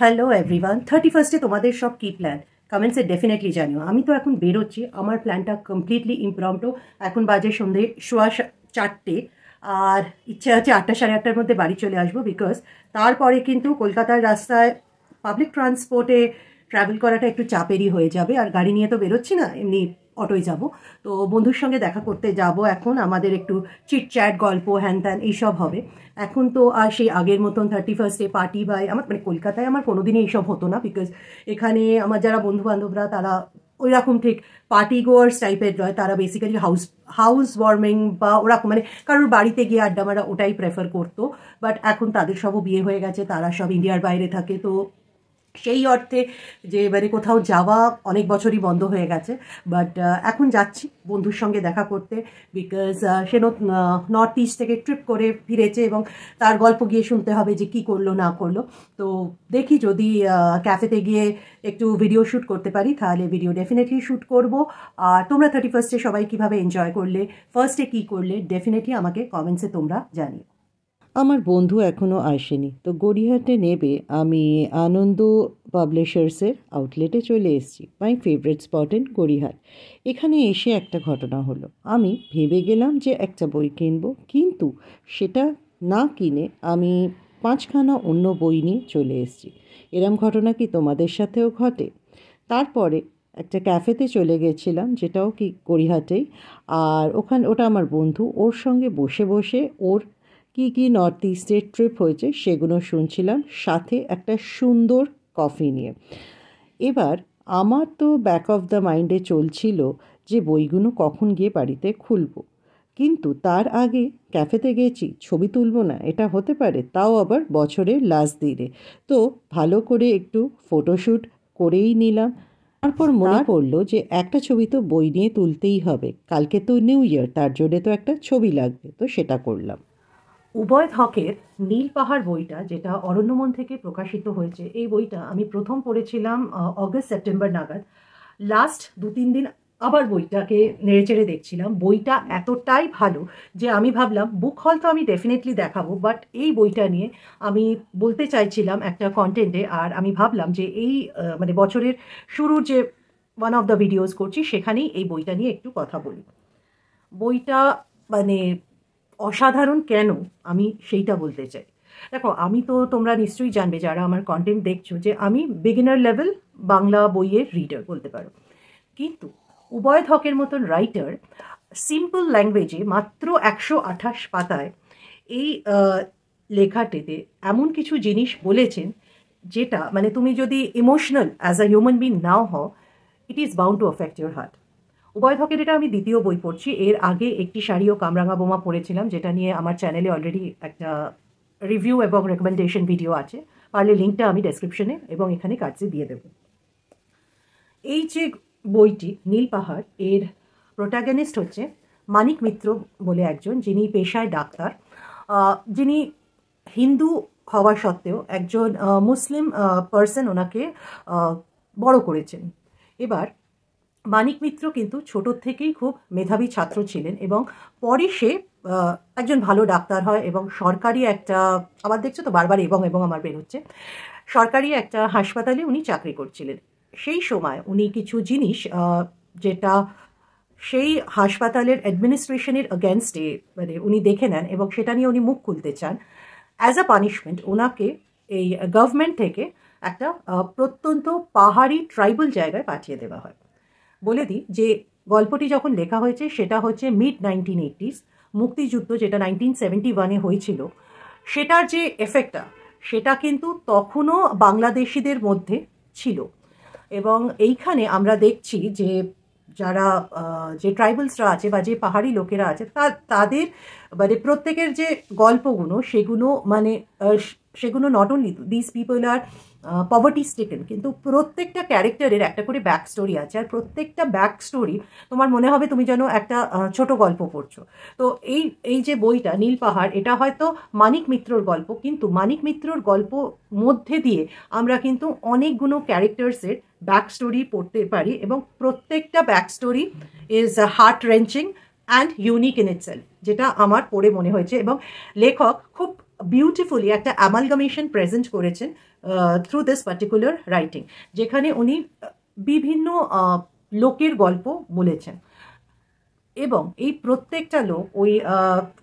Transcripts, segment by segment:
Hello everyone 31 তোমাদের সব কি প্ল্যান কমেন্টসে ডেফিনেটলি জানিও। আমি তো এখন বেরোচ্ছি, আমার প্ল্যানটা কমপ্লিটলি ইমপ্রম্পটু। এখন বাজে সন্ধে 4:15 আর ইচ্ছে আছে 8টা সাড়ে 8টার মধ্যে বাড়ি চলে আসবো, বিকজ তারপরে কিন্তু কলকাতার রাস্তায় পাবলিক ট্রান্সপোর্টে ট্রাভেল করাটা একটু চাপেরই হয়ে যাবে। আর গাড়ি নিয়ে তো বেরোচ্ছি না, এমনি অটোয় যাব। তো বন্ধুর সঙ্গে দেখা করতে যাব, এখন আমাদের একটু চিট চ্যাট গল্প হ্যান ত্যান এইসব হবে। এখন তো আর সেই আগের মতন 31 পার্টি বা আমার মানে কলকাতায় আমার কোনোদিনই এইসব হতো না, বিকজ এখানে আমার যারা বন্ধু বান্ধবরা তারা ওই রকম ঠিক পার্টি গোয়ার্স টাইপের নয়, তারা বেসিক্যালি হাউস ওয়ার্মিং বা ওরকম মানে কারোর বাড়িতে গিয়ে আড্ডা মারা ওটাই প্রেফার করতো। বাট এখন তাদের সবও বিয়ে হয়ে গেছে, তারা সব ইন্ডিয়ার বাইরে থাকে, তো সেই অর্থে যে এবারে কোথাও যাওয়া অনেক বছরই বন্ধ হয়ে গেছে। বাট এখন যাচ্ছি বন্ধুর সঙ্গে দেখা করতে, বিকজ সে নর্থ ইস্ট থেকে ট্রিপ করে ফিরেছে এবং তার গল্প গিয়ে শুনতে হবে যে কি করলো না করলো। তো দেখি যদি ক্যাফেতে গিয়ে একটু ভিডিও শ্যুট করতে পারি তাহলে ভিডিও ডেফিনেটলি শ্যুট করবো। আর তোমরা 31 সবাই কীভাবে এনজয় করলে, ফার্স্টে কী করলে, ডেফিনেটলি আমাকে কমেন্টসে তোমরা জানিও। আমার বন্ধু এখনও আসেনি, তো গড়িয়াহাটে নেবে আমি আনন্দ পাবলিশার্সের আউটলেটে চলে এসেছি, my favourite sport in Gariahat. এখানে এসে একটা ঘটনা হলো, আমি ভেবে গেলাম যে একটা বই কিনবো, কিন্তু সেটা না কিনে আমি 5খানা অন্য বই নিয়ে চলে এসেছি। এরম ঘটনা কি তোমাদের সাথেও ঘটে? তারপরে একটা ক্যাফেতে চলে গেছিলাম, যেটাও কি গড়িয়াহাটেই, আর ওটা আমার বন্ধু, ওর সঙ্গে বসে বসে ওর কি নর্থ ইস্টের ট্রিপ হয়েছে সেগুলো শুনছিলাম, সাথে একটা সুন্দর কফি নিয়ে। এবার আমার তো ব্যাক অফ দ্য মাইন্ডে চলছিল যে বইগুলো কখন গিয়ে বাড়িতে খুলব, কিন্তু তার আগে ক্যাফেতে গেছি, ছবি তুলব না এটা হতে পারে? তাও আবার বছরের লাস্ট দিনে। তো ভালো করে একটু ফটোশ্যুট করেই নিলাম। তারপর মনে পড়লো যে একটা ছবি তো বই নিয়ে তুলতেই হবে, কালকে তো নিউ ইয়ার, তার জন্যে তো একটা ছবি লাগবে, তো সেটা করলাম। উভয় হকের নীল পাহাড় বইটা, যেটা অরণ্যমন থেকে প্রকাশিত হয়েছে, এই বইটা আমি প্রথম পড়েছিলাম অগস্ট সেপ্টেম্বর নাগাদ। লাস্ট 2-3 দিন আবার বইটাকে নেড়েচেড়ে দেখছিলাম। বইটা এতটাই ভালো যে আমি ভাবলাম বুক হল তো আমি ডেফিনেটলি দেখাবো, বাট এই বইটা নিয়ে আমি বলতে চাইছিলাম একটা কন্টেন্টে। আর আমি ভাবলাম যে এই মানে বছরের শুরুর যে ওয়ান অফ দ্য ভিডিওস করছি সেখানেই এই বইটা নিয়ে একটু কথা বলি। বইটা মানে অসাধারণ কেন আমি সেইটা বলতে চাই। দেখো, আমি তো তোমরা নিশ্চয়ই জানবে যারা আমার কন্টেন্ট দেখছো যে আমি বিগিনার লেভেল বাংলা বইয়ের রিডার বলতে পারো, কিন্তু উভয় হকের মতন রাইটার সিম্পল ল্যাঙ্গুয়েজে মাত্র 128 পাতায় এই লেখাটিতে এমন কিছু জিনিস বলেছেন যেটা মানে তুমি যদি emotional as a human being now হও, it is bound to affect your heart. উভয় হকের এটা আমি দ্বিতীয় বই পড়ছি। এর আগে একটি শাড়ি ও কামরাঙা বোমা পড়েছিলাম, যেটা নিয়ে আমার চ্যানেলে অলরেডি একটা রিভিউ এবং রেকমেন্ডেশন ভিডিও আছে, পারলে লিঙ্কটা আমি ডেসক্রিপশনে এবং এখানে কার্ডসে দিয়ে দেব। এই যে বইটি নীল পাহাড়, এর প্রোটাগনিস্ট হচ্ছে মানিক মিত্র বলে একজন, যিনি পেশায় ডাক্তার, যিনি হিন্দু হওয়া সত্ত্বেও একজন মুসলিম পার্সন ওনাকে বড় করেছেন। এবার মানিক মিত্র কিন্তু ছোটোর থেকেই খুব মেধাবী ছাত্র ছিলেন এবং পরে সে একজন ভালো ডাক্তার হয় এবং সরকারি একটা, আবার দেখছো তো বারবার এবং আমার বের হচ্ছে, সরকারি একটা হাসপাতালে উনি চাকরি করছিলেন। সেই সময় উনি কিছু জিনিস যেটা সেই হাসপাতালের অ্যাডমিনিস্ট্রেশনের এগেনস্টে মানে উনি দেখে নেন এবং সেটা নিয়ে উনি মুখ খুলতে চান। অ্যাজ আ পানিশমেন্ট ওনাকে এই গভর্নমেন্ট থেকে একটা প্রত্যন্ত পাহাড়ি ট্রাইবাল জায়গায় পাঠিয়ে দেওয়া হয়। বলে দিই যে গল্পটি যখন লেখা হয়েছে সেটা হচ্ছে মিড 1980s, মুক্তিযুদ্ধ যেটা 1971-এ হয়েছিল, সেটার যে এফেক্টটা সেটা কিন্তু তখনও বাংলাদেশিদের মধ্যে ছিল। এবং এইখানে আমরা দেখছি যে যারা যে ট্রাইবালসরা আছে বা যে পাহাড়ি লোকেরা আছে তাদের মানে প্রত্যেকের যে গল্পগুলো সেগুলো not only this people are poverty stricken, কিন্তু প্রত্যেকটা ক্যারেক্টারের একটা করে ব্যাক স্টোরি আছে। আর প্রত্যেকটা ব্যাক স্টোরি তোমার মনে হবে তুমি যেন একটা ছোট গল্প পড়ছো। তো এই যে বইটা নীল পাহাড়, এটা হয়তো মানিক মিত্রর গল্প, কিন্তু মানিক মিত্রর গল্প মধ্যে দিয়ে আমরা কিন্তু অনেকগুলো ক্যারেক্টার্সের ব্যাক স্টোরি পড়তে পারি এবং প্রত্যেকটা back story is heart wrenching and unique in itself, যেটা আমার পড়ে মনে হয়েছে। এবং লেখক খুব বিউটিফুলি একটা অ্যামালগামেশন প্রেজেন্ট করেছেন থ্রু দিস পার্টিকুলার রাইটিং, যেখানে উনি বিভিন্ন লোকের গল্প বলেছেন এবং এই প্রত্যেকটা লোক ওই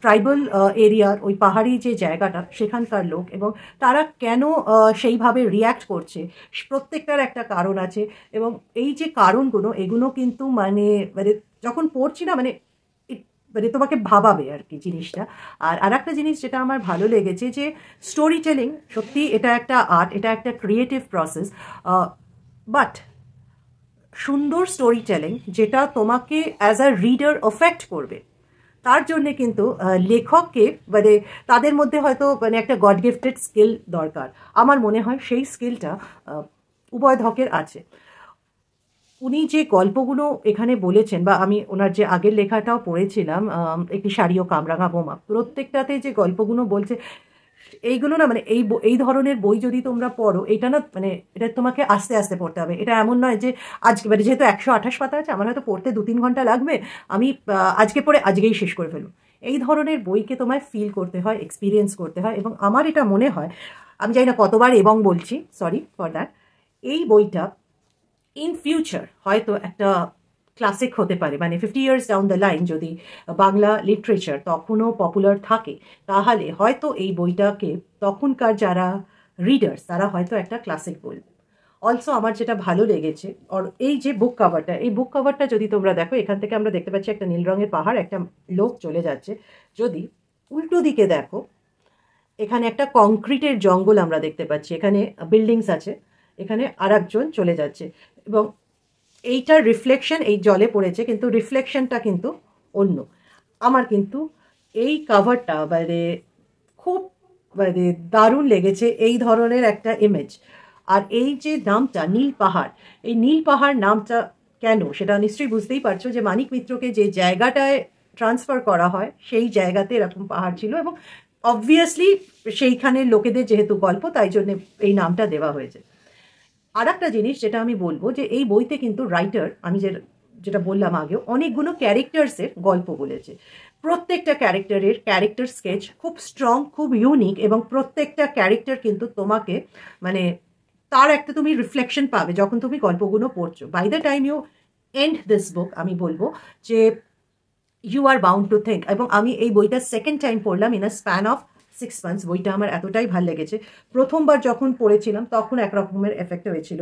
ট্রাইবাল এরিয়ার ওই পাহাড়ি যে জায়গাটা সেখানকার লোক এবং তারা কেন সেইভাবে রিয়্যাক্ট করছে প্রত্যেকটার একটা কারণ আছে। এবং এই যে কারণগুলো এগুলো কিন্তু মানে মানে যখন পড়ছি না মানে মানে তোমাকে ভাবাবে আর কি জিনিসটা। আর একটা জিনিস যেটা আমার ভালো লেগেছে যে স্টোরি টেলিং, সত্যি এটা একটা আর্ট, এটা একটা ক্রিয়েটিভ প্রসেস, বাট সুন্দর স্টোরি টেলিং যেটা তোমাকে অ্যাজ আ রিডার এফেক্ট করবে, তার জন্যে কিন্তু লেখককে মানে তাদের মধ্যে হয়তো মানে একটা গড গিফটেড স্কিল দরকার। আমার মনে হয় সেই স্কিলটা উভয় ধকের আছে। উনি যে গল্পগুলো এখানে বলেছেন বা আমি ওনার যে আগের লেখাটাও পড়েছিলাম, একটি শাড়ি ও কামরাঙা বোমা, প্রত্যেকটাতে যে গল্পগুলো বলছে এইগুলো না মানে এই ধরনের বই যদি তোমরা পড়ো, এটা না মানে এটা তোমাকে আস্তে আস্তে পড়তে হবে। এটা এমন নয় যে আজকে মানে যেহেতু 128 পাতা আছে আমার হয়তো পড়তে 2-3 ঘন্টা লাগবে, আমি আজকে পড়ে আজকেই শেষ করে ফেলবো। এই ধরনের বইকে তোমায় ফিল করতে হয়, এক্সপিরিয়েন্স করতে হয়। এবং আমার এটা মনে হয়, আমি জানি না কতবার এবং বলছি, সরি ফর দ্যাট, এই বইটা ইন ফিউচার হয়তো একটা ক্লাসিক হতে পারে। মানে 50 ইয়ার্স ডাউন দ্য লাইন যদি বাংলা লিটারেচার তখনও পপুলার থাকে, তাহলে হয়তো এই বইটাকে তখনকার যারা রিডার্স তারা হয়তো একটা ক্লাসিক বলবে। অলসো আমার যেটা ভালো লেগেছে আর এই যে বুক কাভারটা, এই বুক কাভারটা যদি তোমরা দেখো, এখান থেকে আমরা দেখতে পাচ্ছি একটা নীল রঙের পাহাড়, একটা লোক চলে যাচ্ছে। যদি উল্টো দিকে দেখো, এখানে একটা কংক্রিটের জঙ্গল আমরা দেখতে পাচ্ছি, এখানে বিল্ডিংস আছে, এখানে আর একজন চলে যাচ্ছে এবং এইটার রিফ্লেকশন এই জলে পড়েছে, কিন্তু রিফ্লেকশনটা কিন্তু অন্য। আমার কিন্তু এই কাভারটা মানে খুব মানে দারুণ লেগেছে, এই ধরনের একটা ইমেজ। আর এই যে নামটা নীল পাহাড়, এই নীল পাহাড় নামটা কেন সেটা নিশ্চয়ই বুঝতেই পারছো যে মানিক মিত্রকে যে জায়গাটায় ট্রান্সফার করা হয় সেই জায়গাতে এরকম পাহাড় ছিল এবং অবভিয়াসলি সেইখানে লোকেদের যেহেতু গল্প তাই জন্য এই নামটা দেওয়া হয়েছে। আর একটা জিনিস যেটা আমি বলবো যে এই বইতে কিন্তু রাইটার, আমি যেটা বললাম আগেও, অনেকগুলো ক্যারেক্টার্সের গল্প বলেছে। প্রত্যেকটা ক্যারেক্টারের ক্যারেক্টার স্কেচ খুব স্ট্রং, খুব ইউনিক এবং প্রত্যেকটা ক্যারেক্টার কিন্তু তোমাকে মানে তার একটা তুমি রিফ্লেকশন পাবে যখন তুমি গল্পগুলো পড়ছো। By the time you end this book আমি বলবো যে you are bound to think. এবং আমি এই বইটা সেকেন্ড টাইম পড়লাম in a span of 6 months। বইটা আমার এতটাই ভালো লেগেছে, প্রথমবার যখন পড়েছিলাম তখন একরকমের এফেক্ট হয়েছিল,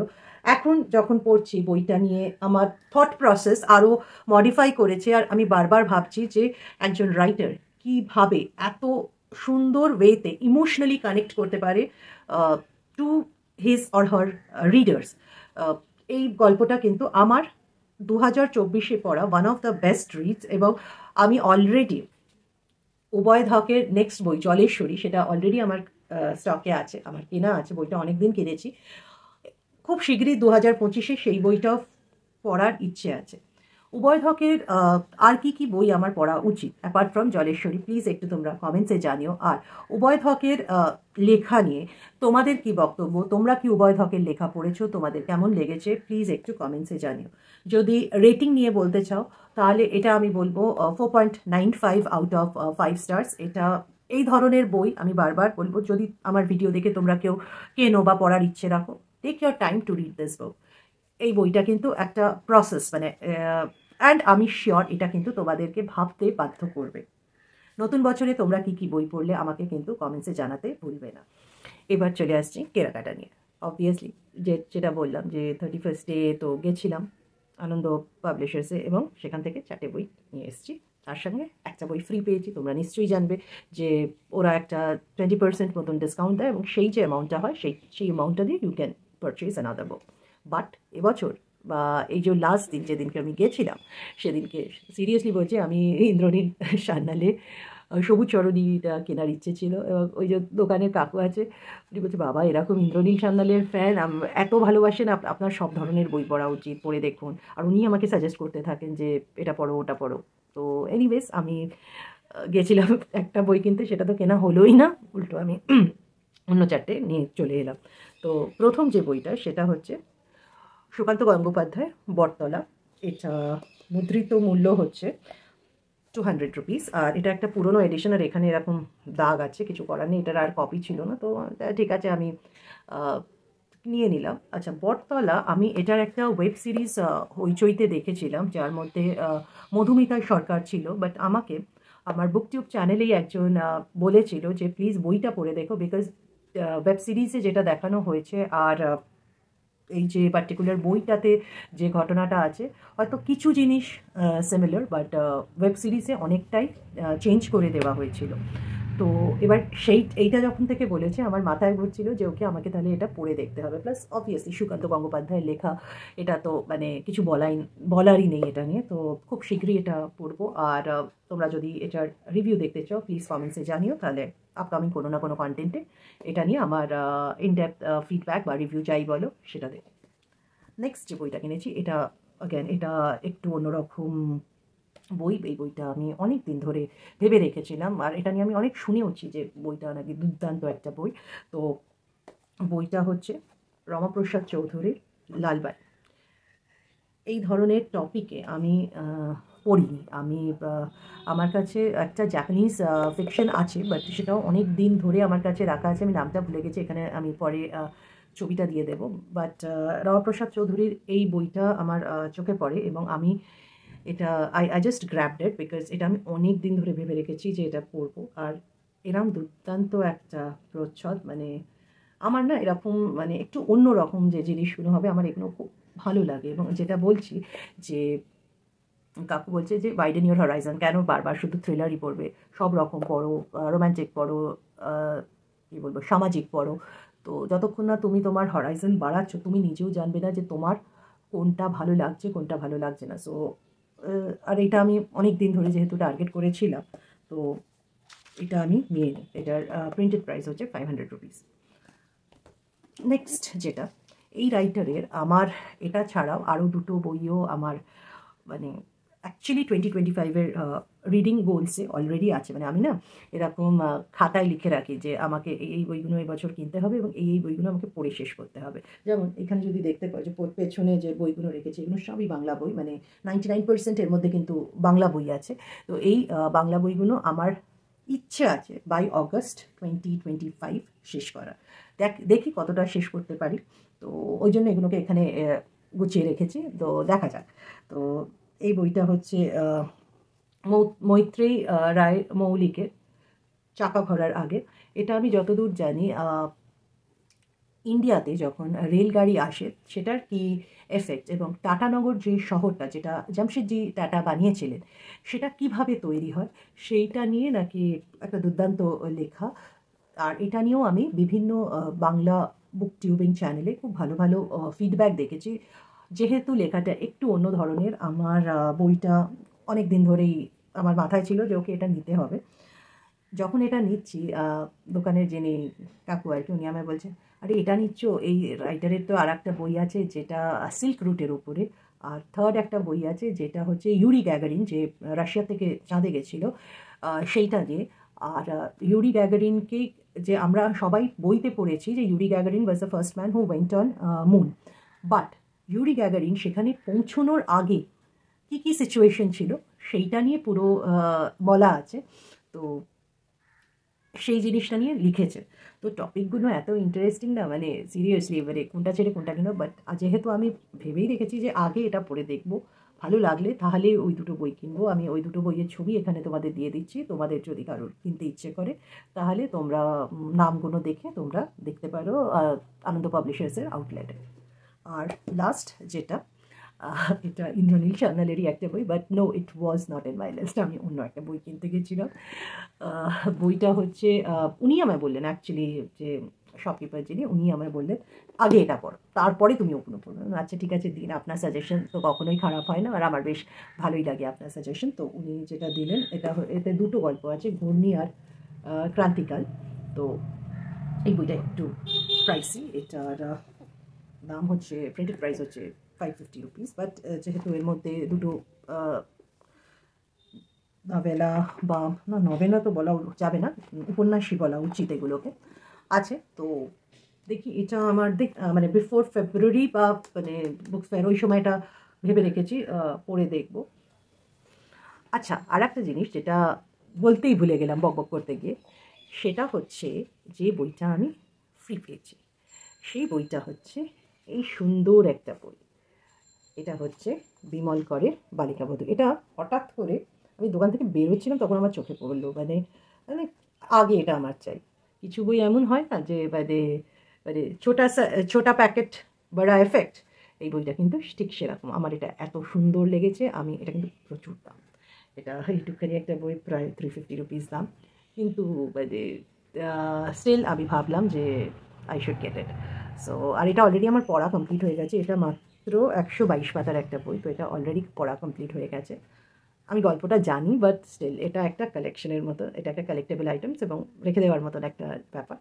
এখন যখন পড়ছি বইটা নিয়ে আমার থট প্রসেস আরও মডিফাই করেছে। আর আমি বারবার ভাবছি যে একজন রাইটার কীভাবে এত সুন্দর ওয়েতে ইমোশনালি কানেক্ট করতে পারে to his or her readers. এই গল্পটা কিন্তু আমার 2024-এ পড়া one of the best reads. এবং আমি অলরেডি উভয় ধকের নেক্সট বই জলেশ্বরী, সেটা অলরেডি আমার স্টকে আছে, আমার কেনা আছে, বইটা অনেকদিন কিনেছি। খুব শীঘ্রই 2025-এ সেই বইটাও পড়ার ইচ্ছে আছে। উভয় ধকের আর কি বই আমার পড়া উচিত অ্যাপার্ট ফ্রম জলেশ্বরী, প্লিজ একটু তোমরা কমেন্টসে জানিও। আর উভয় ধকের লেখা নিয়ে তোমাদের কি বক্তব্য, তোমরা কি উভয় ধকের লেখা পড়েছো, তোমাদের কেমন লেগেছে প্লিজ একটু কমেন্টসে জানিও। যদি রেটিং নিয়ে বলতে চাও তাহলে এটা আমি বলবো 4.95 আউট অফ 5 স্টার্স। এটা এই ধরনের বই আমি বারবার বলবো, যদি আমার ভিডিও দেখে তোমরা কেউ কেনো বা পড়ার ইচ্ছে রাখো, take your time to read this book. এই বইটা কিন্তু একটা প্রসেস মানে অ্যান্ড আমি শিওর এটা কিন্তু তোমাদেরকে ভাবতে বাধ্য করবে। নতুন বছরে তোমরা কি বই পড়লে আমাকে কিন্তু কমেন্টসে জানাতে ভুলবে না। এবার চলে আসছি কেনাকাটা নিয়ে। অবভিয়াসলি যেটা বললাম যে 31st তো গেছিলাম আনন্দ পাবলিশার্সে এবং সেখান থেকে 4টে বই নিয়ে এসেছি, তার সঙ্গে একটা বই ফ্রি পেয়েছি। তোমরা নিশ্চয়ই জানবে যে ওরা একটা 20% মতন ডিসকাউন্ট দেয় এবং সেই যে অ্যামাউন্টটা হয় সেই অ্যামাউন্টটা দিয়ে you can purchase another book. But এবছর বা এই যে লাস্ট দিন যেদিনকে আমি গেছিলাম সেদিনকে সিরিয়াসলি বলছি আমি ইন্দ্রনীল সান্যালের সবুজ চরণীটা কেনার ইচ্ছে ছিল। এবং ওই যে দোকানের কাকু আছে উনি বলছে, বাবা এরকম ইন্দ্রনীল সান্যালের ফ্যান, এত ভালোবাসেন, আপনার সব ধরনের বই পড়া উচিত, পড়ে দেখুন। আর উনি আমাকে সাজেস্ট করতে থাকেন যে এটা পড়ো ওটা পড়ো। তো এনিওয়েজ আমি গেছিলাম একটা বই কিনতে, সেটা তো কেনা হলোই না, উল্টো আমি অন্য 4টে নিয়ে চলে এলাম। তো প্রথম যে বইটা সেটা হচ্ছে সুকান্ত গঙ্গোপাধ্যায় বটতলা। এটা মুদ্রিত মূল্য হচ্ছে 200 রুপিস। আর এটা একটা পুরনো এডিশন, আর এখানে এরকম দাগ আছে, কিছু করার নেই, এটার আর কপি ছিল না, তো ঠিক আছে আমি নিয়ে নিলাম। আচ্ছা, বটতলা আমি এটার একটা ওয়েব সিরিজ হইচইতে দেখেছিলাম, যার মধ্যে মধুমিতা সরকার ছিল, বাট আমাকে আমার বুকটিউব চ্যানেলেই একজন বলেছিল যে প্লিজ বইটা পড়ে দেখো, বিকজ ওয়েব সিরিজে যেটা দেখানো হয়েছে আর এই যে পার্টিকুলার বইটাতে যে ঘটনাটা আছে, হয়তো কিছু জিনিস সিমিলার, বাট ওয়েব সিরিজে অনেকটাই চেঞ্জ করে দেওয়া হয়েছিল। তো এবার এইটা যখন থেকে বলেছে, আমার মাথায় ঘুরছিল যে ওকে আমাকে তাহলে এটা পড়ে দেখতে হবে। প্লাস অবভিয়াসলি সুকান্ত গঙ্গোপাধ্যায়ের লেখা, এটা তো মানে কিছু বলারই নেই এটা নিয়ে। তো খুব শীঘ্রই এটা পড়বো। আর তোমরা যদি এটার রিভিউ দেখতে চাও প্লিজ কমেন্টসে জানিও, তাহলে আপকামিং কোনো না কোনো কন্টেন্টে এটা নিয়ে আমার ইনডেপথ ফিডব্যাক বা রিভিউ যাই বলো সেটা দেখো। নেক্সট যে বইটা কিনেছি, এটা এটা একটু অন্যরকম বই। এই বইটা আমি অনেক দিন ধরে ভেবে রেখেছিলাম, আর এটা নিয়ে আমি অনেক শুনেওছি যে বইটা নাকি দুর্দান্ত একটা বই। তো বইটা হচ্ছে রমাপ্রসাদ চৌধুরীর লালবাই। এই ধরনের টপিকে আমি পড়িনি। আমার কাছে একটা জাপানিজ ফিকশন আছে, বাট সেটাও অনেক দিন ধরে আমার কাছে রাখা আছে, আমি নামটা ভুলে গেছি, এখানে আমি পরে ছবিটা দিয়ে দেবো। বাট রমাপ্রসাদ চৌধুরীর এই বইটা আমার চোখে পড়ে, এবং আমি এটা I just grabbed it because এটা আমি অনেক দিন ধরে ভেবে রেখেছি যে এটা পড়বো। আর এরকম দুর্দান্ত একটা প্রচ্ছদ, মানে আমার না এরকম মানে একটু অন্য রকম যে জিনিসগুলো হবে আমার এগুলো খুব ভালো লাগে। এবং যেটা বলছি যে কাকু বলছে যে ওয়াইডেন ইউর হরাইজন, কেন বারবার শুধু থ্রিলারই পড়বে, সব রকম পড়ো, রোম্যান্টিক পড়ো, কী বলবো, সামাজিক পড়ো। তো যতক্ষণ না তুমি তোমার হরাইজন বাড়াচ্ছ, তুমি নিজেও জানবে না যে তোমার কোনটা ভালো লাগছে কোনটা ভালো লাগছে না। সো আর এটা আমি অনেক দিন ধরে যেহেতু টার্গেট করেছিলাম, তো এটা আমি নিয়ে নিই। এটার প্রিন্টেড প্রাইস হচ্ছে 500 রুপিস। নেক্সট যেটা, এই রাইটারের আমার এটা ছাড়াও আরও দুটো বইও আমার মানে অ্যাকচুয়ালি 2025-এর রিডিং গোলসে অলরেডি আছে। মানে আমি না এরকম খাতায় লিখে রাখি যে আমাকে এই বইগুলো এই বছর কিনতে হবে এবং এই বইগুলো আমাকে পড়ে শেষ করতে হবে। যেমন এখানে যদি দেখতে পাও যে পেছনে যে বইগুলো রেখেছি, এগুলো সবই বাংলা বই, মানে 99% এর মধ্যে কিন্তু বাংলা বই আছে। তো এই বাংলা বইগুলো আমার ইচ্ছে আছে বাই অগস্ট 2025 শেষ করা। দেখি কতটা শেষ করতে পারি। তো ওই জন্য এগুলোকে এখানে গুছিয়ে রেখেছি, তো দেখা যাক। তো এই বইটা হচ্ছে মৈত্রেয়ী রায় মৌলিকের চাকা ঘোরার আগে। এটা আমি যতদূর জানি ইন্ডিয়াতে যখন রেলগাড়ি আসে সেটার কি এফেক্ট, এবং টাটানগর যে শহরটা, যেটা জামশেদজি টাটা বানিয়েছিলেন, সেটা কিভাবে তৈরি হয় সেইটা নিয়ে নাকি একটা দুর্দান্ত লেখা। আর এটা নিয়েও আমি বিভিন্ন বাংলা বুক টিউবিং চ্যানেলে খুব ভালো ভালো ফিডব্যাক দেখেছি। যেহেতু লেখাটা একটু অন্য ধরনের, আমার বইটা অনেক দিন ধরেই আমার মাথায় ছিল যে ওকে এটা নিতে হবে। যখন এটা নিচ্ছি দোকানের যিনি কাকু আর কি, উনি আমায় বলছেন, আরে এটা নিচ্ছ, এই রাইটারের তো আর একটা বই আছে যেটা সিল্ক রুটের উপরে, আর থার্ড একটা বই আছে যেটা হচ্ছে ইউরি গ্যাগারিন, যে রাশিয়া থেকে চাঁদে গেছিলো, সেইটা দিয়ে। আর ইউরি গ্যাগারিনকে যে আমরা সবাই বইতে পড়েছি যে Yuri Gagarin was the first man who went on moon, but Yuri Gagarin সেখানে পৌঁছনোর আগে কী কী সিচুয়েশন ছিল সেইটা নিয়ে পুরো বলা আছে। তো সেই জিনিসটা নিয়ে লিখেছে। তো টপিকগুলো এত ইন্টারেস্টিং না, মানে সিরিয়াসলি এবারে কোনটা ছেড়ে কোনটা কিনো। বাট যেহেতু আমি ভেবেই রেখেছি যে আগে এটা পড়ে দেখবো, ভালো লাগলে তাহলে ওই দুটো বই কিনবো। আমি ওই দুটো বইয়ের ছবি এখানে তোমাদের দিয়ে দিচ্ছি, তোমাদের যদি কারোর কিনতে ইচ্ছে করে তাহলে তোমরা নামগুলো দেখে তোমরা দেখতে পারো আনন্দ পাবলিশার্সের আউটলেটে। আর লাস্ট যেটা, এটা ইন্দ্রনীল সান্যালেরই একটা বই, but no, it was not in my list. আমি অন্য একটা বই কিনতে গেছিলাম। বইটা হচ্ছে উনি আমায় বললেন, অ্যাকচুয়ালি যে শপকিপার যিনি, উনি আমায় বললেন আগে এটা পড়ো, তারপরে তুমি ওগুলো পড়ো। আচ্ছা ঠিক আছে, দিন, আপনার সাজেশন তো কখনোই খারাপ হয় না, আর আমার বেশ ভালোই লাগে আপনার সাজেশন। তো উনি যেটা দিলেন, এতে দুটো গল্প আছে, ঘূর্ণি আর ক্রান্তিকাল। তো এই বইটা একটু প্রাইসি, এটার দাম হচ্ছে, প্রিন্টেড প্রাইস হচ্ছে 550 রুপিস। বাট যেহেতু এর মধ্যে দুটো নভেলা, বা না নভেলা তো বলা যাবে না, উপন্যাসই বলা উচিত এগুলোকে, আছে। তো দেখি, এটা আমার মানে বিফোর ফেব্রুয়ারি বা মানে বুক ফেয়ার ওই সময়টা ভেবে রেখেছি পড়ে দেখব। আচ্ছা, আর একটা জিনিস যেটা বলতেই ভুলে গেলাম বকবক করতে গিয়ে, সেটা হচ্ছে যে বইটা আমি ফ্রি পেয়েছি, সেই বইটা হচ্ছে এই সুন্দর একটা বই। এটা হচ্ছে বিমল করের বালিকাবধূ। এটা হঠাৎ করে আমি দোকান থেকে বেরোচ্ছিলাম, তখন আমার চোখে পড়লো, মানে মানে আগে এটা আমার চাই। কিছু বই এমন হয় না যে মানে মানে ছোটা প্যাকেট বড়া এফেক্ট, এই বইটা কিন্তু ঠিক সেরকম। আমার এটা এত সুন্দর লেগেছে, আমি এটা কিন্তু প্রচুর দাম, এটা এইটুখানি একটা বই প্রায় 350 রুপিস দাম, কিন্তু মানে স্টিল আমি ভাবলাম যে I should get it. So আর এটা অলরেডি আমার পড়া কমপ্লিট হয়ে গেছে। এটা মাত্র 122 পাতার একটা বই, তো এটা অলরেডি পড়া কমপ্লিট হয়ে গেছে। আমি গল্পটা জানি, বাট স্টিল এটা একটা কালেকশনের মতো, এটা একটা কালেক্টেবল আইটেমস এবং রেখে দেওয়ার মতন একটা ব্যাপার।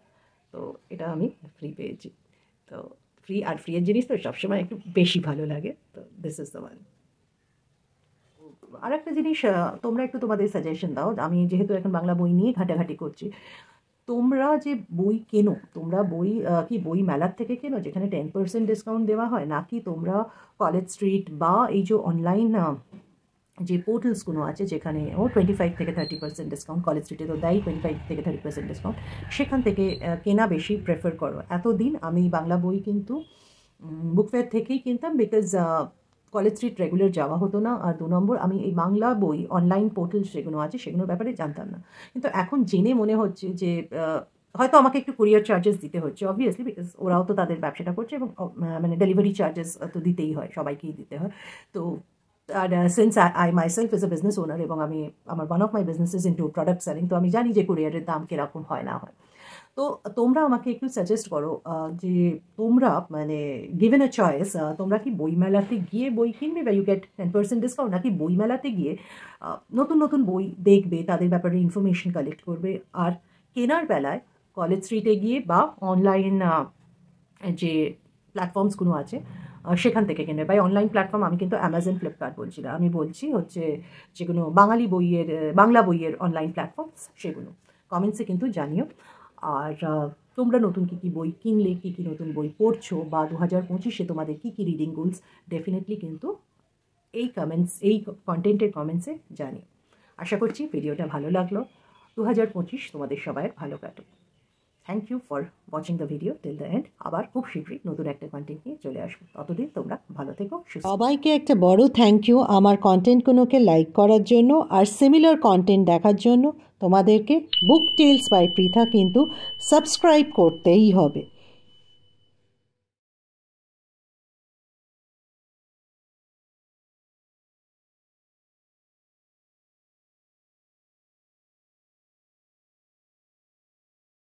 তো এটা আমি ফ্রি পেয়েছি। তো ফ্রিয়ের জিনিস তো সবসময় একটু বেশি ভালো লাগে, তো দিস ইজ দ্য ওয়ান। আর একটা জিনিস, তোমরা একটু তোমাদের সাজেশন দাও। আমি যেহেতু এখন বাংলা বই নিয়ে ঘাটাঘাটি করছি, তোমরা যে বই কেনো, তোমরা বই কি বই মেলার থেকে কেনো যেখানে 10% ডিসকাউন্ট দেওয়া হয়, নাকি তোমরা কলেজ স্ট্রিট বা এই যে অনলাইন যে পোর্টালসগুলো আছে যেখানে 25 থেকে 30% ডিসকাউন্ট, কলেজ স্ট্রিটে তো দেয় 25 থেকে 30% ডিসকাউন্ট, সেখান থেকে কেনা বেশি প্রেফার করো? এতদিন আমি বাংলা বই কিন্তু বুক ফেয়ার থেকেই কিনতাম, বিকজ কলেজ স্ট্রিট রেগুলার যাওয়া হতো না, আর 2 নম্বর আমি এই বাংলা বই অনলাইন পোর্টাল যেগুলো আছে সেগুলোর ব্যাপারে জানতাম না। কিন্তু এখন জেনে মনে হচ্ছে যে হয়তো আমাকে একটু কুরিয়ার চার্জেস দিতে হচ্ছে, অবভিয়াসলি, বিকজ ওরাও তো তাদের ব্যবসাটা করছে, এবং মানে ডেলিভারি চার্জেস তো দিতেই হয়, সবাইকেই দিতে হয়। তো আর since I myself is a business owner, এবং আমার one of my businesses into product selling, তো আমি জানি যে কুরিয়ারের দাম কীরকম হয় না হয়। তো তোমরা আমাকে একটু সাজেস্ট করো যে তোমরা মানে গিভেন আ চয়েস, তোমরা কি বইমেলাতে গিয়ে বই কিনবে বা ইউ গেট 10% ডিসকাউন্ট, নাকি বইমেলাতে গিয়ে নতুন নতুন বই দেখবে, তাদের ব্যাপারে ইনফরমেশন কালেক্ট করবে, আর কেনার বেলায় কলেজ স্ট্রিটে গিয়ে বা অনলাইন যে প্ল্যাটফর্মসগুলো আছে সেখান থেকে কিনবে। বাই অনলাইন প্ল্যাটফর্ম আমি কিন্তু অ্যামাজন, ফ্লিপকার্ট বলছি না, আমি বলছি হচ্ছে যেগুলো বাংলা বইয়ের অনলাইন প্ল্যাটফর্মস, সেগুলো কমেন্টসে কিন্তু জানিও। আর তোমরা নতুন কী কী বই কিনলে, কী কী নতুন বই পড়ছো, বা 2025-এ তোমাদের কী কী রিডিং গোলস, ডেফিনেটলি কিন্তু এই কন্টেন্টের কমেন্টসে জানিও। আশা করছি ভিডিওটা ভালো লাগলো। 2025 তোমাদের সবাই ভালো কাটুক। Thank you for watching the video till the end. আবার খুব শীঘ্রই নতুন একটা কন্টেন্ট নিয়ে চলে আসবো, ততদিন তোমরা ভালো থেকো। সবাইকে একটা বড় থ্যাংক ইউ আমার কন্টেন্টগুলোকে লাইক করার জন্য, আর সিমিলার কন্টেন্ট দেখার জন্য তোমাদেরকে বুক টেলস বাই পৃথা কিন্তু সাবস্ক্রাইব করতেই হবে।